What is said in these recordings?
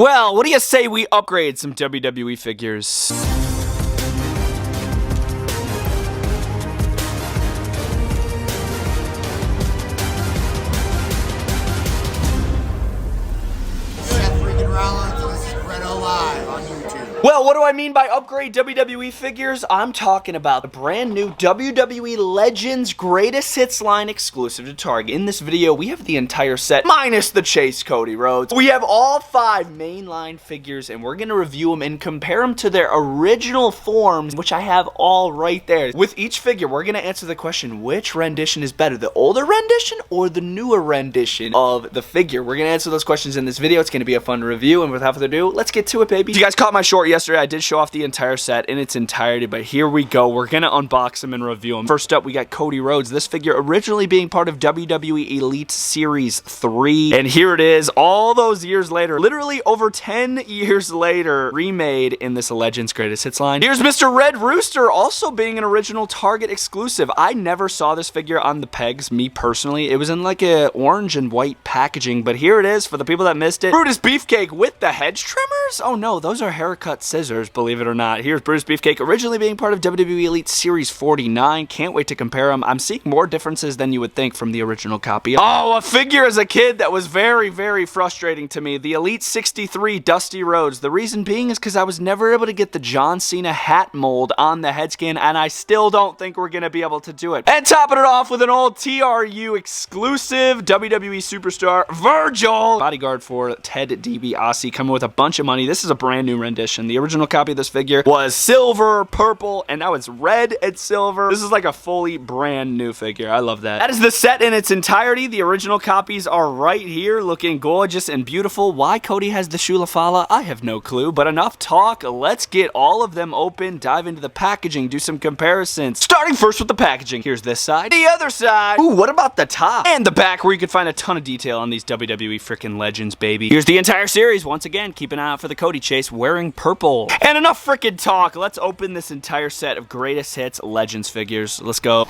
Well, what do you say we upgrade some WWE figures? Bretto live on YouTube. Well, what do I mean by upgrade WWE figures? I'm talking about the brand new WWE Legends Greatest Hits line exclusive to Target. In this video, we have the entire set, minus the Chase Cody Rhodes. We have all 5 mainline figures, and we're going to review them and compare them to their original forms, which I have all right there. With each figure, we're going to answer the question, which rendition is better, the older rendition or the newer rendition of the figure? We're going to answer those questions in this video. It's going to be a fun review, and without further ado, let's get to it, baby. If you guys caught my short yesterday, I did show off the entire set in its entirety, but here we go. We're gonna unbox them and review them. First up, we got Cody Rhodes. This figure originally being part of WWE Elite Series 3, and here it is all those years later, literally over 10 years later, remade in this Legends Greatest Hits line. Here's Mr. Red Rooster, also being an original Target exclusive. I never saw this figure on the pegs, me personally. It was in like a orange and white packaging, but here it is for the people that missed it. Brutus Beefcake with the hedge trimmers? Oh no, those are haircut scissors, believe it or not. Here's Brutus Beefcake, originally being part of WWE Elite Series 49. Can't wait to compare them. I'm seeing more differences than you would think from the original copy. Oh, a figure as a kid that was very, very frustrating to me. The Elite 63 Dusty Rhodes. The reason being is because I was never able to get the John Cena hat mold on the head scan, and I still don't think we're going to be able to do it. And topping it off with an old TRU exclusive WWE superstar, Virgil. Bodyguard for Ted DiBiase, coming with a bunch of money. This is a brand new rendition. The original copy of this figure was silver, purple, and now it's red and silver. This is like a fully brand new figure. I love that. That is the set in its entirety. The original copies are right here, looking gorgeous and beautiful. Why Cody has the Shulafala, I have no clue, but enough talk. Let's get all of them open, dive into the packaging, do some comparisons. Starting first with the packaging. Here's this side, the other side. Ooh, what about the top and the back, where you can find a ton of detail on these WWE freaking Legends, baby. Here's the entire series. Once again, keep an eye out for the Cody Chase wearing purple. And enough freaking talk. Let's open this entire set of Greatest Hits Legends figures. Let's go.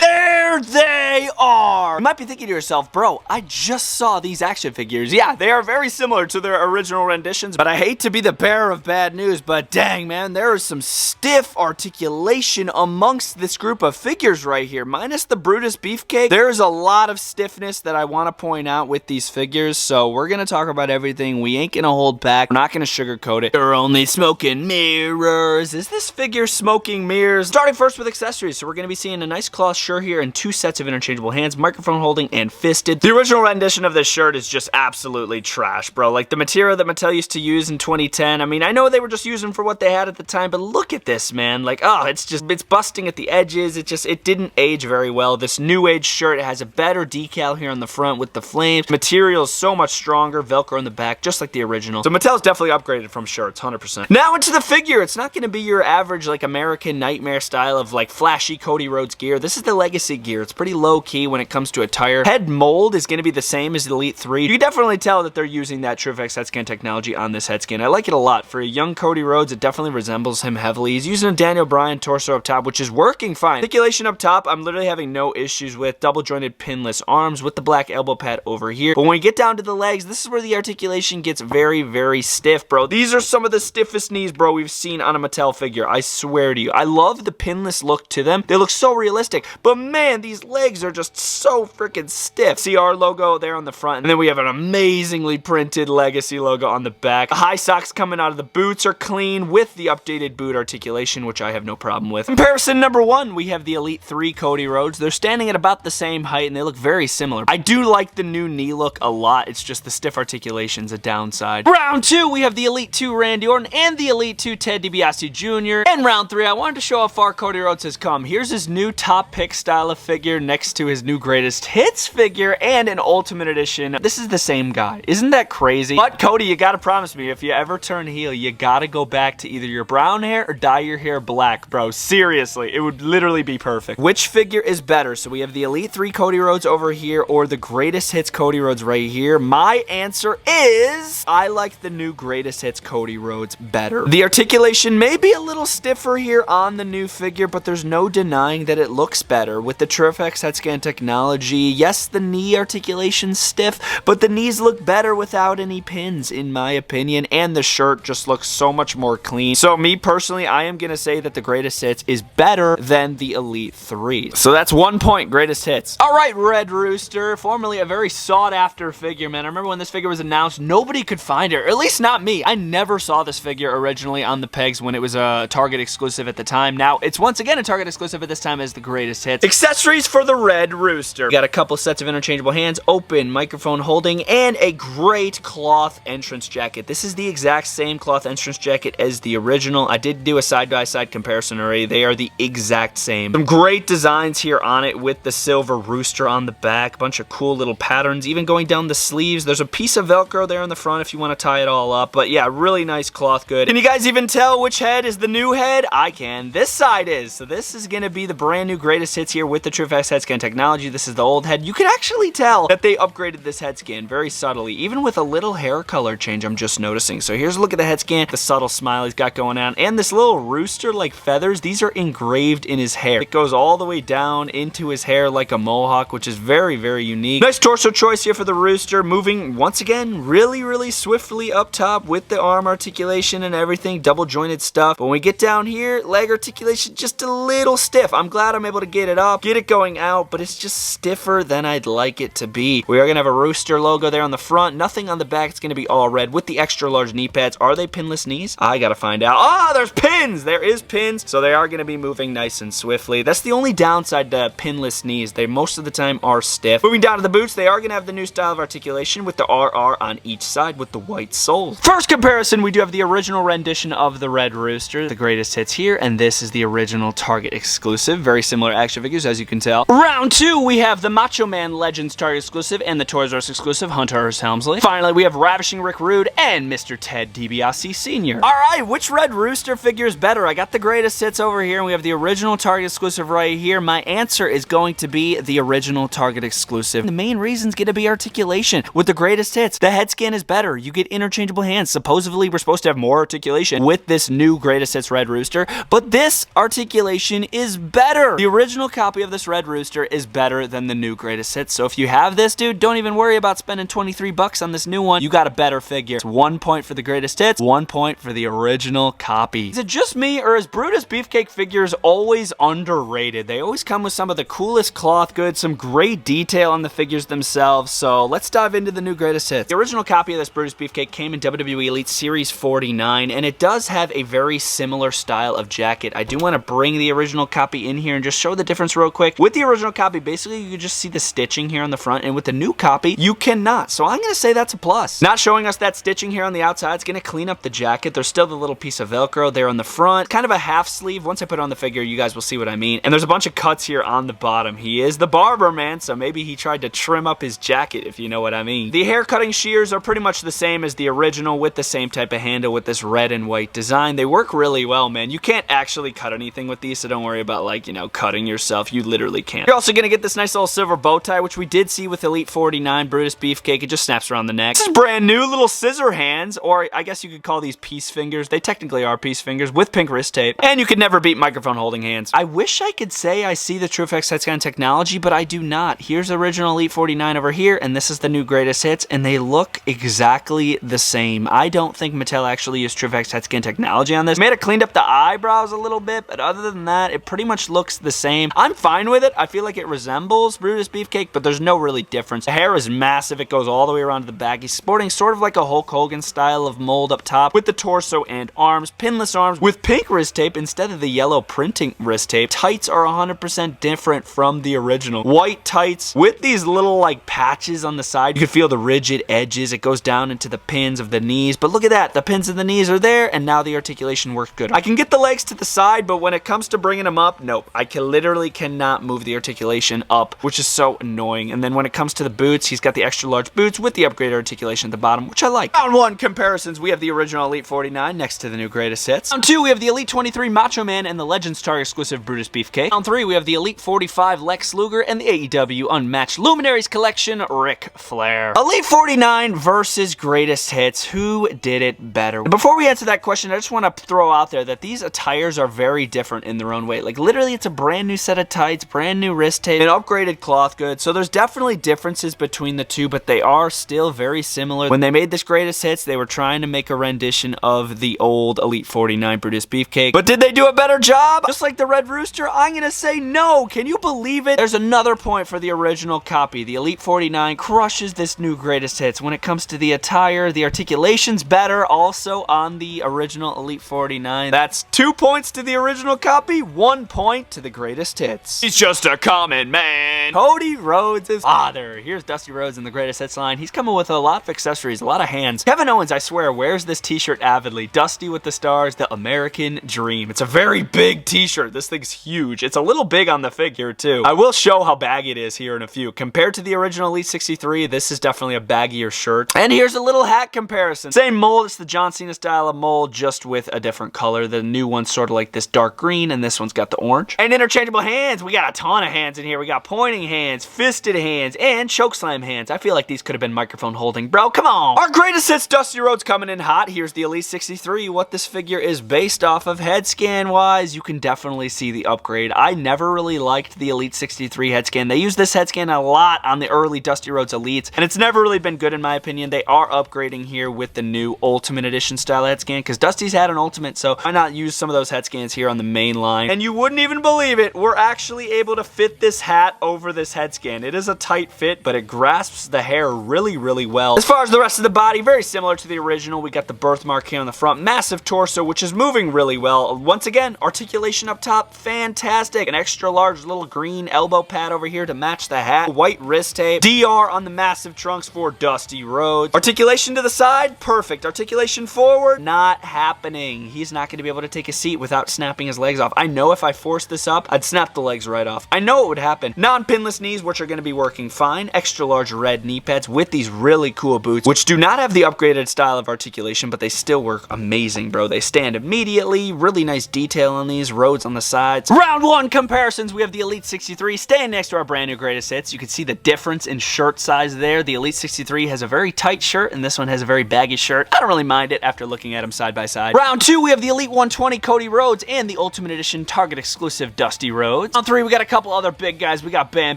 There they are! You might be thinking to yourself, bro, I just saw these action figures. Yeah, they are very similar to their original renditions, but I hate to be the bearer of bad news, but dang, man, there is some stiff articulation amongst this group of figures right here. Minus the Brutus Beefcake, there is a lot of stiffness that I want to point out with these figures, so we're going to talk about everything. We ain't going to hold back. We're not going to sugarcoat it. They're only smoking mirrors. Is this figure smoking mirrors? Starting first with accessories, so we're going to be seeing a nice cloth shirt here and 2 sets of interchangeable hands, microphone holding, and fisted. The original rendition of this shirt is just absolutely trash, bro. Like the material that Mattel used to use in 2010. I mean, I know they were just using for what they had at the time, but look at this, man. Like, oh, it's busting at the edges. It didn't age very well. This new age shirt, it has a better decal here on the front with the flames. Material is so much stronger. Velcro in the back, just like the original. So Mattel's definitely upgraded from shirts, 100%. Now into the figure. It's not going to be your average, like, American Nightmare style of, like, flashy Cody Rhodes gear. This is the Legacy gear. It's pretty low-key when it comes to attire. Head mold is going to be the same as the Elite 3. You can definitely tell that they're using that TrueFX head scan technology on this head scan. I like it a lot. For a young Cody Rhodes, it definitely resembles him heavily. He's using a Daniel Bryan torso up top, which is working fine. Articulation up top, I'm literally having no issues with. Double-jointed pinless arms with the black elbow pad over here. But when we get down to the legs, this is where the articulation gets very, very stiff, bro. These are some of the stiffest knees, bro, we've seen on a Mattel figure. I swear to you. I love the pinless look to them. They look so realistic. But man, these legs are just so freaking stiff. CR logo there on the front, and then we have an amazingly printed Legacy logo on the back. The high socks coming out of the boots are clean with the updated boot articulation, which I have no problem with. Comparison number 1, we have the Elite 3 Cody Rhodes. They're standing at about the same height, and they look very similar. I do like the new knee look a lot. It's just the stiff articulation's a downside. Round 2, we have the Elite 2 Randy Orton and the Elite 2 Ted DiBiase Jr. And round 3, I wanted to show how far Cody Rhodes has come. Here's his new top pick style of figure next to his new Greatest Hits figure and an Ultimate Edition. This is the same guy. Isn't that crazy? But Cody, you gotta promise me, if you ever turn heel, you gotta go back to either your brown hair or dye your hair black, bro. Seriously, it would literally be perfect. Which figure is better? So we have the Elite 3 Cody Rhodes over here or the Greatest Hits Cody Rhodes right here. My answer is I like the new Greatest Hits Cody Rhodes better. The articulation may be a little stiffer here on the new figure, but there's no denying that it looks better with the TurfX head scan technology. Yes, the knee articulation's stiff, but the knees look better without any pins, in my opinion, and the shirt just looks so much more clean. So me personally, I am gonna say that the greatest hits is better than the Elite 3. So that's 1 point, greatest hits. All right, Red Rooster, formerly a very sought after figure, man. I remember when this figure was announced, nobody could find it, or at least not me. I never saw this figure originally on the pegs when it was a Target exclusive at the time. Now, it's once again a Target exclusive at this time as the greatest hits. Accessories for the Red Rooster. We got a couple sets of interchangeable hands, open microphone holding, and a great cloth entrance jacket. This is the exact same cloth entrance jacket as the original. I did do a side-by-side comparison already. They are the exact same. Some great designs here on it with the silver rooster on the back. Bunch of cool little patterns, even going down the sleeves. There's a piece of Velcro there in the front if you want to tie it all up. But yeah, really nice cloth good. Can you guys even tell which head is the new head? I can. This side is. So this is going to be the brand new greatest hits here with the TurfX head scan technology. This is the old head. You can actually tell that they upgraded this head scan very subtly, even with a little hair color change I'm just noticing. So here's a look at the head scan, the subtle smile he's got going on, and this little rooster like feathers. These are engraved in his hair. It goes all the way down into his hair like a mohawk, which is very, very unique. Nice torso choice here for the rooster, moving once again really, really swiftly up top with the arm articulation and everything, double jointed stuff. But when we get down here, leg articulation just a little stiff. I'm glad I'm able to get it up, get it going out, but it's just stiffer than I'd like it to be. We are gonna have a rooster logo there on the front, nothing on the back. It's gonna be all red with the extra large knee pads. Are they pinless knees? I gotta find out. Ah, there's pins! There is pins, so they are gonna be moving nice and swiftly. That's the only downside to pinless knees. They most of the time are stiff. Moving down to the boots, they are gonna have the new style of articulation with the RR on each side with the white soles. First comparison, we do have the original rendition of the Red Rooster, the greatest hits here, and this is the original Target exclusive. Very similar action figures, as you can tell. Round 2, we have the Macho Man Legends Target exclusive and the Toys R Us exclusive Hunter Hearst Helmsley. Finally, we have Ravishing Rick Rude and Mr. Ted DiBiase Sr. Alright, which Red Rooster figure is better? I got the greatest hits over here, and we have the original Target exclusive right here. My answer is going to be the original Target exclusive. The main reason is going to be articulation. With the greatest hits, the head scan is better. You get interchangeable hands. Supposedly, we're supposed to have more articulation with this new greatest hits Red Rooster, but this articulation is better. The original copy of this Red Rooster is better than the new greatest hits, so if you have this, dude, don't even worry about spending 23 bucks on this new one. You got a better figure. It's 1 point for the greatest hits, 1 point for the original copy. Is it just me, or is Brutus Beefcake figures always underrated? They always come with some of the coolest cloth goods, some great detail on the figures themselves, so let's dive into the new greatest hits. The original copy of this Brutus Beefcake came in WWE Elite Series 49, and it does have a very similar style of jacket. I do want to bring the original copy in here and just show the difference real quick. With the original copy, basically you can just see the stitching here on the front, and with the new copy, you cannot. So I'm going to say that's a plus. Not showing us that stitching here on the outside, it's going to clean up the jacket. There's still the little piece of Velcro there on the front, kind of a half sleeve. Once I put it on the figure, you guys will see what I mean. And there's a bunch of cuts here on the bottom. He is the barber, man, so maybe he tried to trim up his jacket, if you know what I mean. The hair cutting shears are pretty much the same as the original with the same type of handle with this red and white design. They work really well, man. You can't actually cut anything with these, so don't worry about, like, you know, cutting yourself. You literally can't. You're also going to get this nice little silver bow tie, which we did see with Elite 49 Brutus Beefcake. It just snaps around the neck. This is brand new, little scissor hands, or I guess you could call these peace fingers. They technically are peace fingers with pink wrist tape, and you could never beat microphone holding hands. I wish I could say I see the TurfX head scan technology, but I do not. Here's original Elite 49 over here, and this is the new greatest hits, and they look exactly the same. I don't think Mattel actually used TurfX head scan technology on this. May have cleaned up the eyebrows a little bit, but other than that, it pretty much looks the same. I'm fine with it. I feel like it resembles Brutus Beefcake, but there's no really difference. The hair is massive. It goes all the way around to the back. He's sporting sort of like a Hulk Hogan style of mold up top with the torso and arms, pinless arms with pink wrist tape instead of the yellow printing wrist tape. Tights are 100% different from the original. White tights with these little like patches on the side. You can feel the rigid edges. It goes down into the pins of the knees, but look at that. The pins of the knees are there, and now the articulation works good. I can get the legs to the side, but when it comes to bringing them up, nope. I literally cannot move the articulation up, which is so annoying. And then when it comes to the boots, he's got the extra large boots with the upgraded articulation at the bottom, which I like. Round 1 comparisons, we have the original Elite 49 next to the new greatest hits. Round 2, we have the Elite 23 Macho Man and the Legends Target exclusive Brutus Beefcake. Round 3, we have the Elite 45 Lex Luger and the AEW Unmatched Luminaries Collection Ric Flair. Elite 49 versus greatest hits. Who did it better? Before we answer that question, I just want to throw out there that these attires are very different in their own way. Like, literally, it's a brand new set of tights, brand new wrist tape, and upgraded cloth goods. So there's definitely differences between the two, but they are still very similar. When they made this greatest hits, they were trying to make a rendition of the old Elite 49 Brutus Beefcake. But did they do a better job? Just like the Red Rooster, I'm gonna say no. Can you believe it? There's another point for the original copy. The Elite 49 crushes this new greatest hits. When it comes to the attire, the articulation's better also on the original Elite 49. That's 2 points to the original copy, 1 point to the greatest hits. He's just a common man. Cody Rhodes' father. Here's Dusty Rhodes in the greatest hits line. He's coming with a lot of accessories, a lot of hands. Kevin Owens, I swear, wears this t-shirt avidly. Dusty with the stars, the American Dream. It's a very big t-shirt. This thing's huge. It's a little big on the figure too. I will show how baggy it is here in a few. Compared to the original Elite 63, this is definitely a baggier shirt. And here's a little hat comparison. Same mold, it's the John Cena style of mold, just with a different color. The new one's sort of like this dark green, and this one's got the orange. And interchangeable hands. We got a ton of hands in here. We got pointing hands, fisted hands, and chokeslam hands. I feel like these could have been microphone holding, bro. Come on. Our greatest hits, Dusty Rhodes coming in hot. Here's the Elite 63. What this figure is based off of head scan wise, you can definitely see the upgrade. I never really liked the Elite 63 head scan. They use this head scan a lot on the early Dusty Rhodes Elites, and it's never really been good in my opinion. They are upgrading here with the new Ultimate Edition style head scan, because Dusty's had an Ultimate, so why not use some of those head scans here on the main line? And you wouldn't even believe it, we're actually able to fit this hat over this head scan. It is a tight fit, but it grasps the hair really, really well. As far as the rest of the body, very similar to the original. We got the birthmark here on the front, massive torso, which is moving really well. Once again, articulation up top, fantastic. An extra large little green elbow pad over here to match the hat. White wrist tape. DR on the massive trunks for Dusty Rhodes. Articulation to the side, perfect. Articulation forward, not happening. He's not going to be able to take a seat without snapping his legs off. I know if I forced this up, I'd snap the legs right off. I know it would happen. Non-pinless knees, which are going to be working fine. Extra large red knee pads with these really cool boots, which do not have the upgraded style of articulation, but they still work amazing, bro. They stand immediately. Really nice detail on these. Rhodes on the sides. Round one comparisons. We have the Elite 63 staying next to our brand new greatest hits. You can see the difference in shirt size there. The Elite 63 has a very tight shirt, and this one has a very baggy shirt. I don't really mind it after looking at them side by side. Round two, we have the Elite 120 Cody Rhodes and the Ultimate Edition Target exclusive Dusty Rhodes. On three, we got a couple other big guys. We got Bam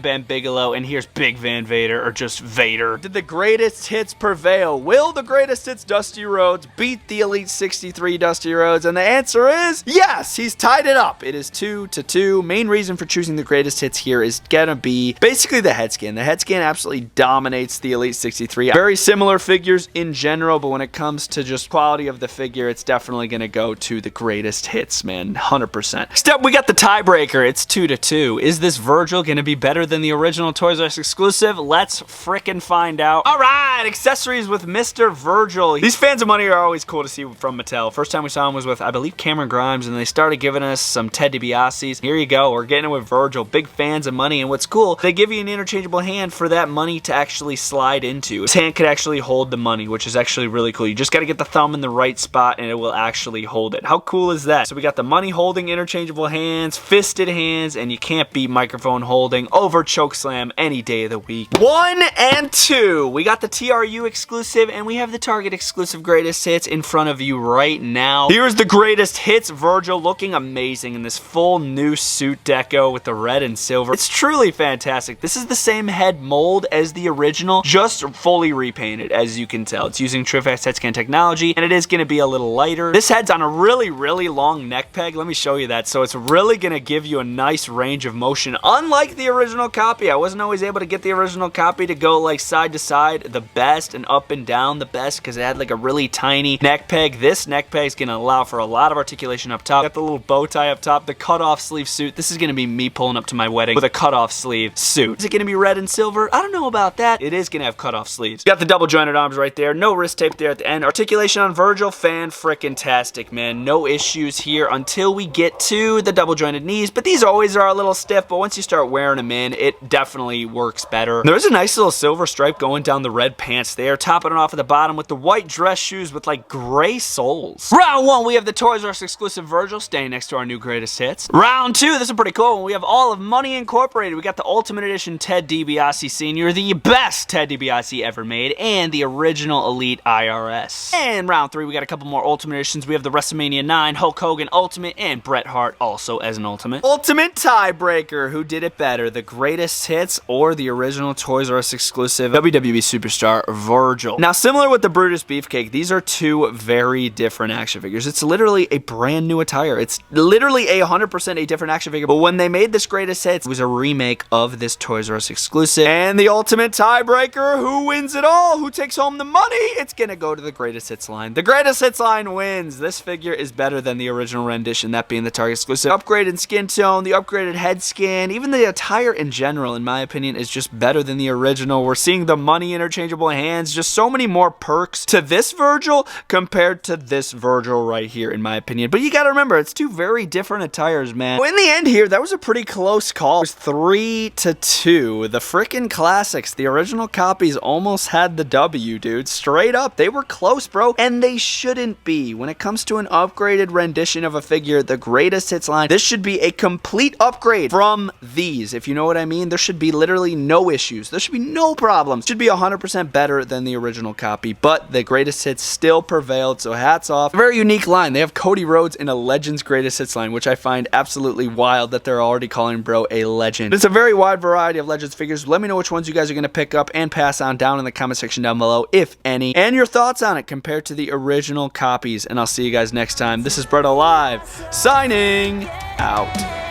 Bam Bigelow, and here's Big Van Vader, or just Vader. Did the greatest hits prevail? Will the greatest hits Dusty Rhodes beat the Elite 63 Dusty Rhodes? And the answer is yes. He's tied it up. It is 2-2. Main reason for choosing the greatest hits here is gonna be basically the head scan. The head scan absolutely dominates the Elite 63. Very similar figures in general, but when it comes to just quality of the figure, it's definitely gonna go to the greatest hits, man. 100%. Next up, we got the tiebreaker. It's 2-2. Is this Virgil gonna be better than the original Toys R Us exclusive? Let's frickin' find out. All right, accessories with Mr. Virgil. These fans of money are always cool to see from Mattel. First time we saw him was with, I believe, Cameron Grimes, and they started giving us some Ted DiBiase's. Here you go. We're getting it with Virgil. Big fans of money, and what's cool, they give you an interchangeable hand for that money to actually slide into. His hand could actually hold the money, which is actually really cool. You just got to get the thumb in the right spot, and it will actually hold it. How cool is that? So we got the money holding interchangeable hands, fisted hands, and you can't beat microphone holding over chokeslam any day of the week. 1 and 2. We got the TRU exclusive, and we have the Target exclusive greatest hits in front of you right now. Here's the greatest hits Virgil, looking amazing in this full new suit deco with the red and silver. It's truly fantastic. This is the same head mold as the original, just fully repainted, as you can tell. It's using TrueFax head scan technology, and it is going to be a little lighter. This head's on a really, really long neck peg. Let me show you that. So it's really going to give you a nice range of motion, unlike the original copy. I wasn't always able to get the original copy to go like side to side the best and up and down the best, because it had like a really tiny neck peg. This neck peg is going to allow for a lot of articulation up top. Got the little bow tie up top, the cutoff sleeve suit. This is going to be me pulling up to my wedding with a cutoff sleeve suit. Is it going to be red and silver? I don't know about that. It is going to have cutoff sleeves. Got the double jointed arms right there. No wrist tape there at the end. Articulation on Virgil, fan-frickin-tastic, man. No issues here until we get to the double jointed knees, but these always are a little stiff, but once you start wearing them in, it definitely works better. There's a nice little silver stripe going down the red pants there, topping it off at the bottom with the white dress shoes with like gray soles. Round one, we have the Toys R Us exclusive Virgil staying next to our new greatest hits. Round two, this is pretty cool. We have all of Money Incorporated. We got the Ultimate Edition Ted DiBiase Sr., the best Ted DiBiase ever made, and the original Elite IRS. And round three, we got a couple more Ultimate Editions. We have the WrestleMania 9 Hulk Hogan Ultimate and Bret Hart also as an Ultimate. Ultimate tie tiebreaker. Who did it better, the greatest hits or the original Toys R Us exclusive WWE superstar Virgil? Now, similar with the Brutus Beefcake, these are two very different action figures. It's literally a brand new attire. It's literally 100% a different action figure. But when they made this greatest hits, it was a remake of this Toys R Us exclusive. And the ultimate tiebreaker, who wins it all? Who takes home the money? It's gonna go to the greatest hits line. The greatest hits line wins. This figure is better than the original rendition, that being the Target exclusive. Upgraded skin tone, the upgraded head skin, even the attire in general, in my opinion, is just better than the original. We're seeing the money interchangeable hands, just so many more perks to this Virgil compared to this Virgil right here, in my opinion. But you gotta remember, it's two very different attires, man. In the end here, that was a pretty close call. It was 3-2. The freaking classics, the original copies, almost had the W, dude. Straight up, they were close, bro. And they shouldn't be. When it comes to an upgraded rendition of a figure, the greatest hits line, this should be a complete upgrade from these. If you know what I mean, there should be literally no issues. There should be no problems. It should be 100% better than the original copy, but the greatest hits still prevailed, so hats off. A very unique line. They have Cody Rhodes in a Legends greatest hits line, which I find absolutely wild that they're already calling bro a legend. It's a very wide variety of Legends figures. Let me know which ones you guys are going to pick up and pass on down in the comment section down below, if any, and your thoughts on it compared to the original copies. And I'll see you guys next time. This is Bretto Live, signing out.